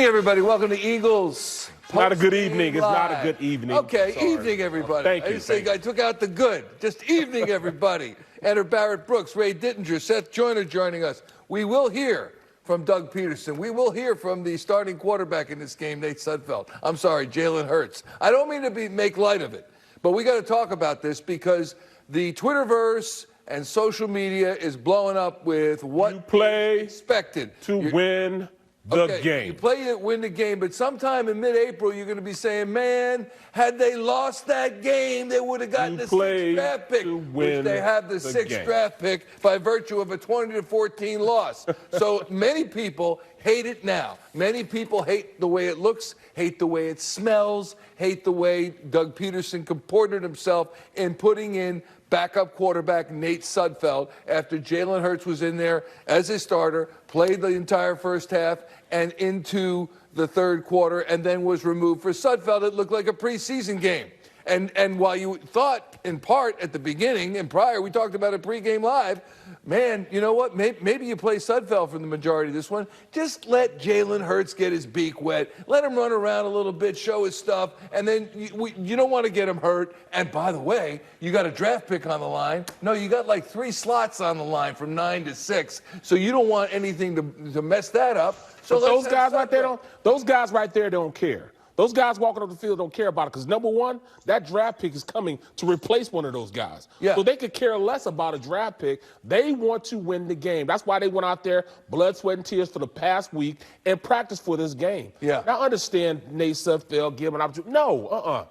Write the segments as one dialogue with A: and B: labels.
A: Evening, everybody. Welcome to Eagles.
B: Not a good evening. It's not a good evening.
A: Okay,
B: Sorry.
A: evening, everybody.
B: Thank you.
A: I took out the good. Just evening, everybody. Enter Barrett Brooks, Ray Didinger, Seth Joyner joining us. We will hear from Doug Peterson. We will hear from the starting quarterback in this game, Nate Sudfeld. I'm sorry, Jalen Hurts. I don't mean to make light of it, but we got to talk about this because the Twitterverse and social media is blowing up with what
B: you play
A: expected
B: to win the game.
A: You play to win the game, but sometime in mid-April, you're going to be saying, man, had they lost that game, they would have gotten the sixth draft pick, which they have the sixth draft pick by virtue of a 20-14 loss. So many people hate it now. Many people hate the way it looks, hate the way it smells, hate the way Doug Peterson comported himself in putting in backup quarterback Nate Sudfeld after Jalen Hurts was in there as a starter, played the entire first half and into the third quarter, and then was removed. For Sudfeld, it looked like a preseason game. And while you thought, in part, at the beginning and prior, we talked about it pregame live, man, you know what? Maybe you play Sudfeld for the majority of this one. Just let Jalen Hurts get his beak wet. Let him run around a little bit, show his stuff, and then you don't want to get him hurt. And by the way, you got a draft pick on the line. No, you got like 3 slots on the line from 9 to 6. So you don't want anything to mess that up. So
B: those guys right there don't care. Those guys walking up the field don't care about it because, number one, that draft pick is coming to replace one of those guys. Yeah. So they could care less about a draft pick. They want to win the game. That's why they went out there, blood, sweat, and tears for the past week and practiced for this game. Yeah. Now, I understand Nate Sudfeld, give him an opportunity. No,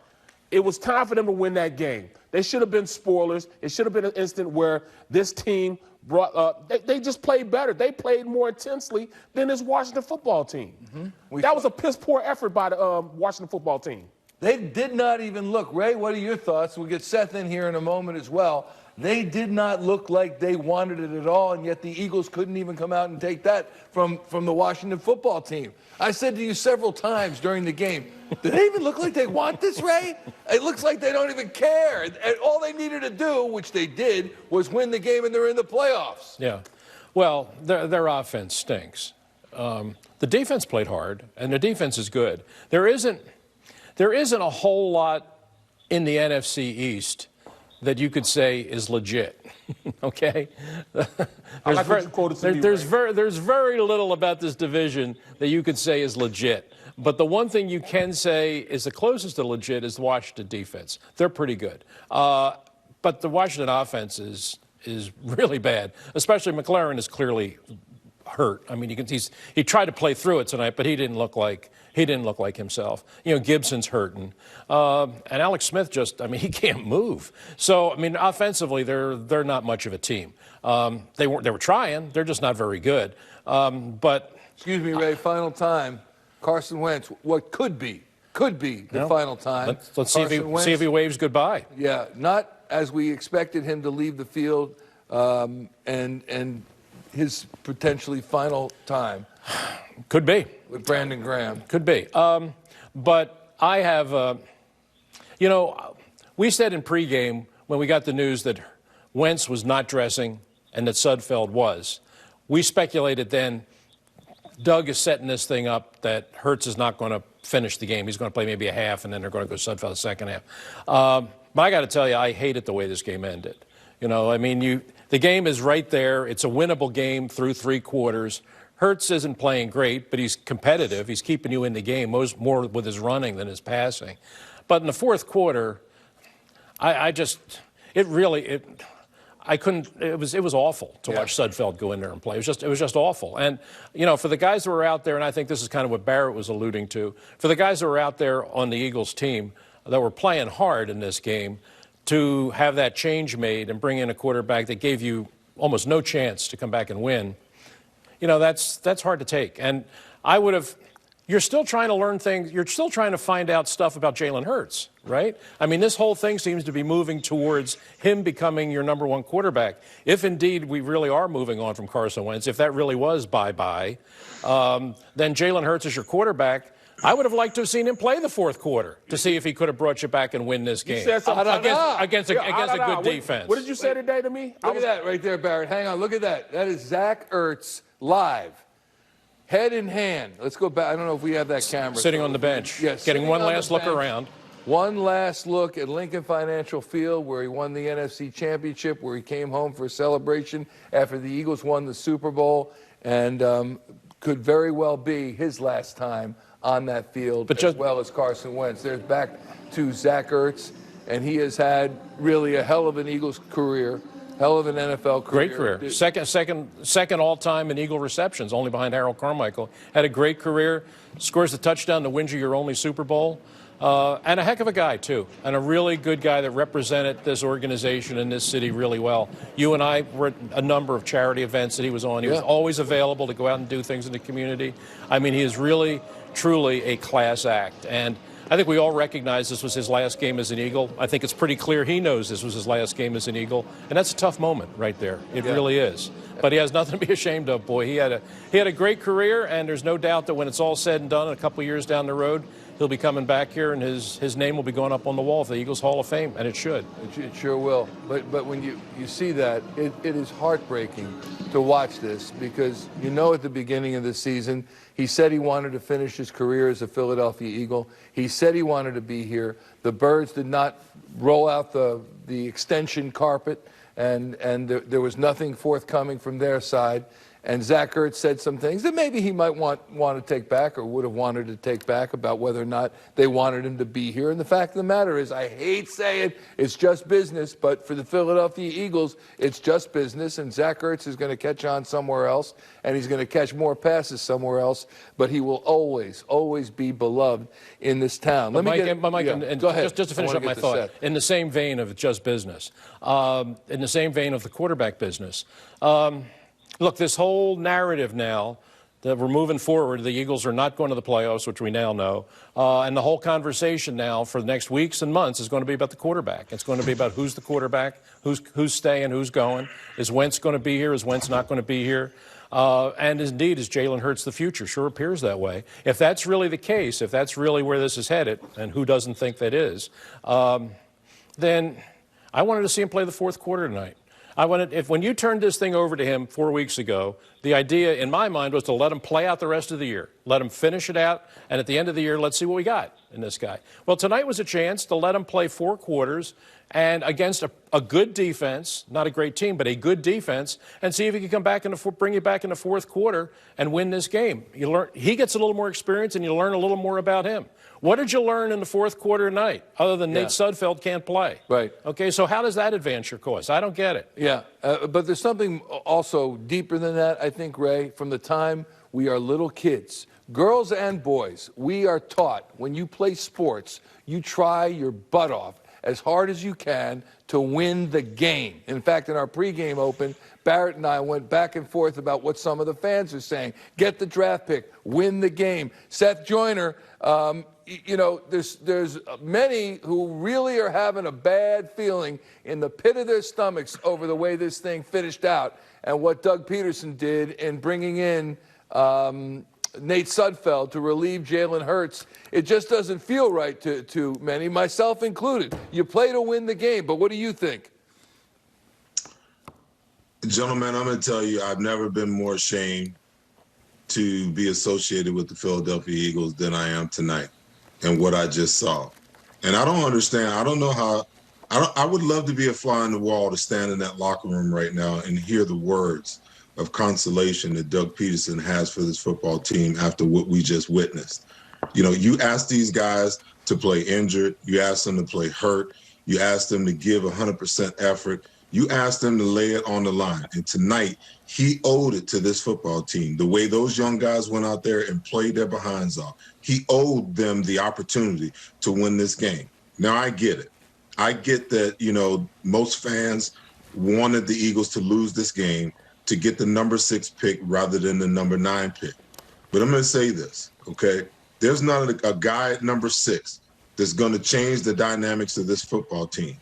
B: It was time for them to win that game. They should have been spoilers. It should have been an instant where this team they just played better. They played more intensely than this Washington football team. Mm-hmm. That was a piss-poor effort by the Washington football team.
A: They did not even look. Ray, what are your thoughts? We'll get Seth in here in a moment as well. They did not look like they wanted it at all, and yet the Eagles couldn't even come out and take that from the Washington football team. I said to you several times during the game, do they even look like they want this, Ray? It looks like they don't even care. And all they needed to do, which they did, was win the game, and they're in the playoffs.
C: Yeah. Well, their offense stinks. The defense played hard, and the defense is good. There isn't a whole lot in the NFC East that you could say is legit, okay? There's very little about this division that you could say is legit. But the one thing you can say is the closest to legit is the Washington defense. They're pretty good. But the Washington offense is really bad, especially McLaren is clearly hurt. I mean, you can he tried to play through it tonight, but he didn't look like himself. You know, Gibson's hurting, and Alex Smith he can't move. So, I mean, offensively, they're not much of a team. They were trying. They're just not very good. But
A: excuse me, Ray. Final time. Carson Wentz. What could be the final time.
C: Let's see if he waves goodbye.
A: Yeah, not as we expected him to leave the field, and his potentially final time.
C: Could be.
A: With Brandon Graham.
C: Could be. But I have, we said in pregame when we got the news that Wentz was not dressing and that Sudfeld was, we speculated then Doug is setting this thing up that Hurts is not going to finish the game. He's going to play maybe a half, and then they're going to go Sudfeld the second half. But I got to tell you, I hated the way this game ended. You know, I mean, the game is right there. It's a winnable game through 3 quarters. Hurts isn't playing great, but he's competitive. He's keeping you in the game, more with his running than his passing. But in the fourth quarter, it was awful to watch Sudfeld go in there and play. It was just awful. And, you know, for the guys that were out there, and I think this is kind of what Barrett was alluding to, for the guys that were out there on the Eagles team that were playing hard in this game, to have that change made and bring in a quarterback that gave you almost no chance to come back and win, you know, that's hard to take. And you're still trying to learn things. You're still trying to find out stuff about Jalen Hurts, right? I mean, this whole thing seems to be moving towards him becoming your number 1 quarterback. If indeed we really are moving on from Carson Wentz, if that really was bye-bye, then Jalen Hurts is your quarterback. I would have liked to have seen him play the fourth quarter to see if he could have brought you back and win this game against a good defense.
B: What did you say today to me?
A: Look at that right there, Barrett. Hang on, look at that. That is Zach Ertz live. head in hand. Let's go back. I don't know if we have that camera.
C: Sitting on the bench.
A: Yes.
C: Getting one last look around.
A: One last look at Lincoln Financial Field, where he won the NFC Championship, where he came home for a celebration after the Eagles won the Super Bowl, and could very well be his last time on that field, as well as Carson Wentz. There's back to Zach Ertz, and he has had really a hell of an Eagles career, hell of an NFL career.
C: Great career. Second all-time in Eagle receptions, only behind Harold Carmichael. Had a great career. Scores the touchdown to win you your only Super Bowl. And a heck of a guy, too, and a really good guy that represented this organization and this city really well. You and I were at a number of charity events that he was on. He was always available to go out and do things in the community. I mean, he is really, truly a class act. And I think we all recognize this was his last game as an Eagle. I think it's pretty clear he knows this was his last game as an Eagle. And that's a tough moment right there. It really is. But he has nothing to be ashamed of, boy. He had a great career, and there's no doubt that when it's all said and done, a couple of years down the road, he'll be coming back here, and his name will be going up on the wall of the Eagles Hall of Fame, and it should.
A: It sure will. But when you see that, it is heartbreaking to watch this, because you know at the beginning of the season, he said he wanted to finish his career as a Philadelphia Eagle. He said he wanted to be here. The Birds did not roll out the extension carpet, and there was nothing forthcoming from their side. And Zach Ertz said some things that maybe he might want to take back, or would have wanted to take back, about whether or not they wanted him to be here. And the fact of the matter is, I hate saying it's just business, but for the Philadelphia Eagles, it's just business. And Zach Ertz is going to catch on somewhere else, and he's going to catch more passes somewhere else. But he will always, always be beloved in this town.
C: Go ahead. Just to finish up my thought, in the same vein of just business, in the same vein of the quarterback business. Look, this whole narrative now that we're moving forward, the Eagles are not going to the playoffs, which we now know, and the whole conversation now for the next weeks and months is going to be about the quarterback. It's going to be about who's the quarterback, who's staying, who's going. Is Wentz going to be here? Is Wentz not going to be here? And indeed, is Jalen Hurts the future? Sure appears that way. If that's really the case, if that's really where this is headed, and who doesn't think that is, then I wanted to see him play the fourth quarter tonight. When you turned this thing over to him 4 weeks ago, the idea in my mind was to let him play out the rest of the year, let him finish it out, and at the end of the year, let's see what we got in this guy. Well, tonight was a chance to let him play 4 quarters and against a good defense, not a great team, but a good defense, and see if he can come back bring you back in the fourth quarter and win this game. He gets a little more experience, and you learn a little more about him. What did you learn in the fourth quarter tonight, other than Nate Sudfeld can't play?
A: Right.
C: Okay, so how does that advance your cause? I don't get it.
A: Yeah, but there's something also deeper than that, I think, Ray. From the time we are little kids, girls and boys, we are taught when you play sports, you try your butt off as hard as you can to win the game. In fact, in our pregame open, Barrett and I went back and forth about what some of the fans are saying. Get the draft pick, win the game. Seth Joyner, you know, there's many who really are having a bad feeling in the pit of their stomachs over the way this thing finished out, and what Doug Peterson did in bringing in Nate Sudfeld to relieve Jalen Hurts. It just doesn't feel right to many, myself included. You play to win the game, but what do you think?
D: Gentlemen, I'm going to tell you, I've never been more ashamed to be associated with the Philadelphia Eagles than I am tonight and what I just saw. And I don't understand. I don't know how. I would love to be a fly on the wall to stand in that locker room right now and hear the words of consolation that Doug Peterson has for this football team after what we just witnessed. You know, you ask these guys to play injured. You ask them to play hurt. You ask them to give 100% effort. You asked them to lay it on the line. And tonight, he owed it to this football team. The way those young guys went out there and played their behinds off, he owed them the opportunity to win this game. Now, I get it. I get that, you know, most fans wanted the Eagles to lose this game to get the number 6 pick rather than the number 9 pick. But I'm going to say this, okay? There's not a guy at number 6 that's going to change the dynamics of this football team.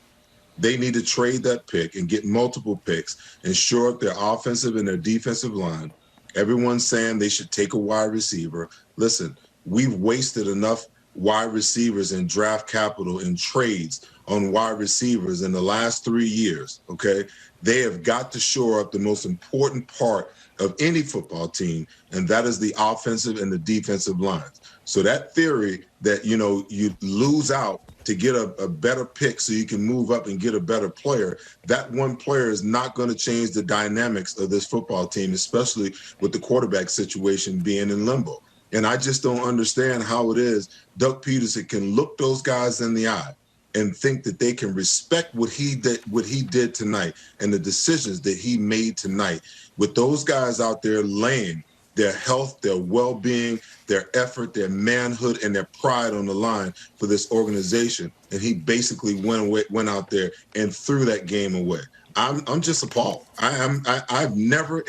D: They need to trade that pick and get multiple picks and shore up their offensive and their defensive line. Everyone's saying they should take a wide receiver. Listen, we've wasted enough wide receivers in draft capital in trades on wide receivers in the last 3 years, okay, they have got to shore up the most important part of any football team, and that is the offensive and the defensive lines. So that theory that, you know, you lose out to get a better pick so you can move up and get a better player, that one player is not going to change the dynamics of this football team, especially with the quarterback situation being in limbo. And I just don't understand how it is Doug Peterson can look those guys in the eye and think that they can respect what he did tonight and the decisions that he made tonight with those guys out there laying their health, their well-being, their effort, their manhood, and their pride on the line for this organization. And he basically went out there and threw that game away. I'm just appalled. I've never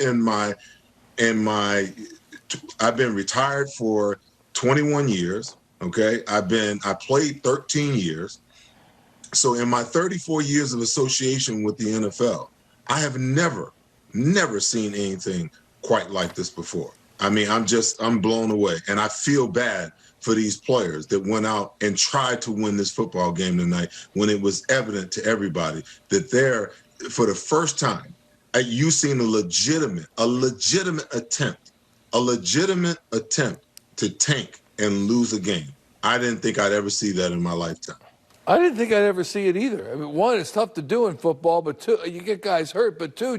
D: I've been retired for 21 years. Okay. I played 13 years. So in my 34 years of association with the NFL, I have never seen anything quite like this before. I mean, I'm blown away. And I feel bad for these players that went out and tried to win this football game tonight when it was evident to everybody that they're, for the first time, you've seen a legitimate attempt to tank and lose a game. I didn't think I'd ever see that in my lifetime.
A: I didn't think I'd ever see it either. I mean, one, it's tough to do in football, but two, you get guys hurt, but two,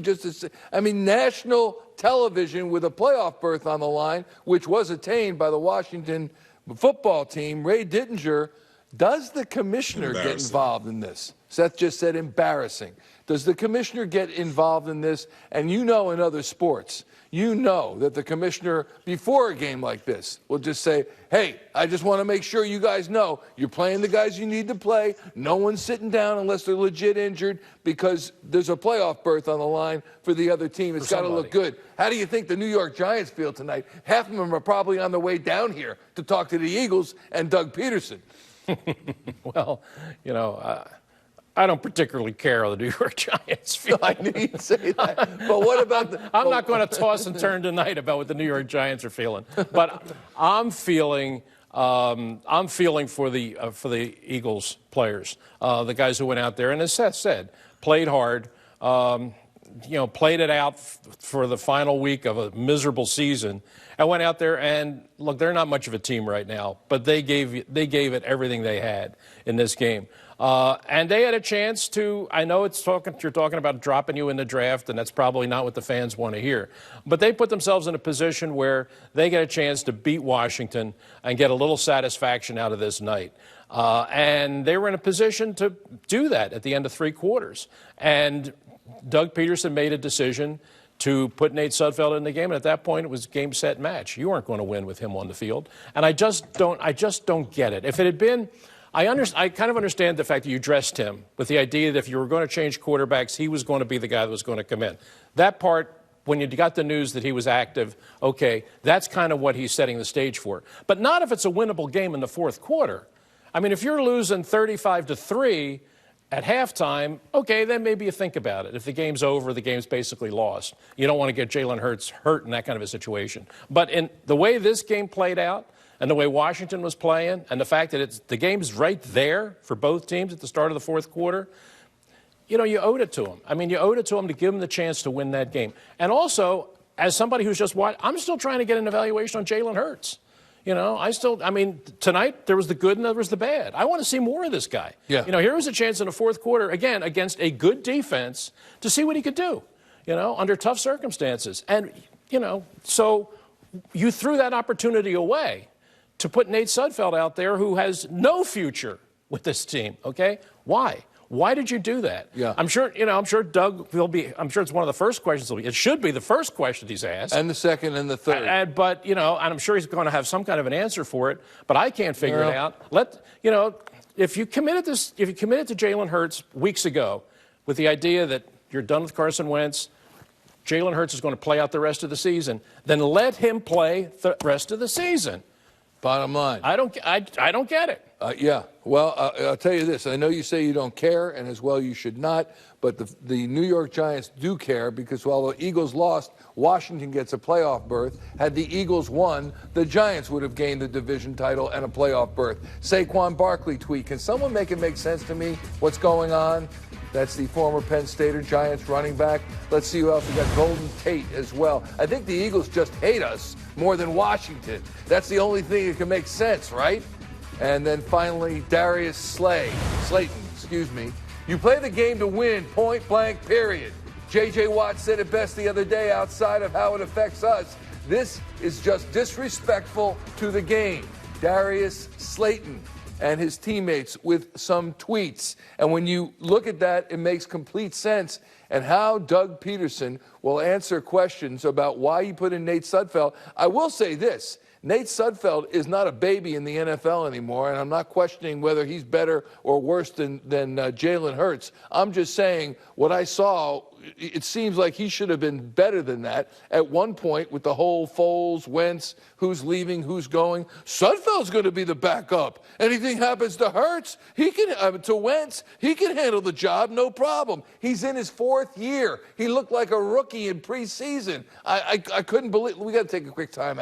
A: national television with a playoff berth on the line, which was attained by the Washington football team, Ray Didinger. Does the commissioner get involved in this? Seth just said embarrassing. Does the commissioner get involved in this? And you know, in other sports, you know that the commissioner, before a game like this, will just say, hey, I just want to make sure you guys know you're playing the guys you need to play. No one's sitting down unless they're legit injured because there's a playoff berth on the line for the other team. It's got to look good. How do you think the New York Giants feel tonight? Half of them are probably on the way down here to talk to the Eagles and Doug Peterson.
C: Well, you know, I don't particularly care how the New York Giants feel.
A: I knew you'd say that. But what about the...
C: I'm not going to toss and turn tonight about what the New York Giants are feeling. But I'm feeling for the Eagles players, the guys who went out there, and as Seth said, played hard, played it out for the final week of a miserable season. I went out there and, look, they're not much of a team right now, but they gave it everything they had in this game. And they had a chance to, I know you're talking about dropping you in the draft, and that's probably not what the fans want to hear. But they put themselves in a position where they get a chance to beat Washington and get a little satisfaction out of this night. And they were in a position to do that at the end of 3 quarters. And Doug Peterson made a decision to put Nate Sudfeld in the game, and at that point it was game, set, match. You weren't going to win with him on the field, and I just don't get it. If it had been, I kind of understand the fact that you dressed him with the idea that if you were going to change quarterbacks, he was going to be the guy that was going to come in. That part, when you got the news that he was active, okay, that's kind of what he's setting the stage for. But not if it's a winnable game in the 4th quarter. I mean, if you're losing 35-3. At halftime, okay, then maybe you think about it. If the game's over, the game's basically lost. You don't want to get Jalen Hurts hurt in that kind of a situation. But in the way this game played out and the way Washington was playing and the fact that the game's right there for both teams at the start of the 4th quarter, you know, you owed it to them. I mean, you owed it to them to give them the chance to win that game. And also, as somebody who's just watched, I'm still trying to get an evaluation on Jalen Hurts. You know, tonight there was the good and there was the bad. I want to see more of this guy.
A: Yeah.
C: You know, here was a chance in the 4th quarter, again, against a good defense to see what he could do, you know, under tough circumstances. And, you know, so you threw that opportunity away to put Nate Sudfeld out there who has no future with this team, okay? Why? Why did you do that?
A: Yeah.
C: I'm sure Doug will be, I'm sure it's one of the first questions. It should be the first question he's asked.
A: And the second and the third.
C: But, you know, and I'm sure he's going to have some kind of an answer for it, but I can't figure it out. If you committed to Jalen Hurts weeks ago with the idea that you're done with Carson Wentz, Jalen Hurts is going to play out the rest of the season, then let him play the rest of the season.
A: Bottom line.
C: I don't get it.
A: Yeah. Well, I'll tell you this. I know you say you don't care, and as well you should not, but the New York Giants do care because while the Eagles lost, Washington gets a playoff berth. Had the Eagles won, the Giants would have gained the division title and a playoff berth. Saquon Barkley tweet. Can someone make it make sense to me what's going on? That's the former Penn Stater Giants running back. Let's see who else. We got Golden Tate as well. I think the Eagles just hate us more than Washington. That's the only thing that can make sense, right? And then finally, Darius Slayton, You play the game to win, point blank, period. J.J. Watt said it best the other day outside of how it affects us. This is just disrespectful to the game. Darius Slayton and his teammates with some tweets. And when you look at that, it makes complete sense. And how Doug Peterson will answer questions about why he put in Nate Sudfeld. I will say this. Nate Sudfeld is not a baby in the NFL anymore, and I'm not questioning whether he's better or worse than Jalen Hurts. I'm just saying what I saw, it seems like he should have been better than that at one point with the whole Foles, Wentz, who's leaving, who's going. Sudfeld's going to be the backup. Anything happens to Hurts, to Wentz, he can handle the job, no problem. He's in his 4th year. He looked like a rookie in preseason. I couldn't believe. We got to take a quick time out.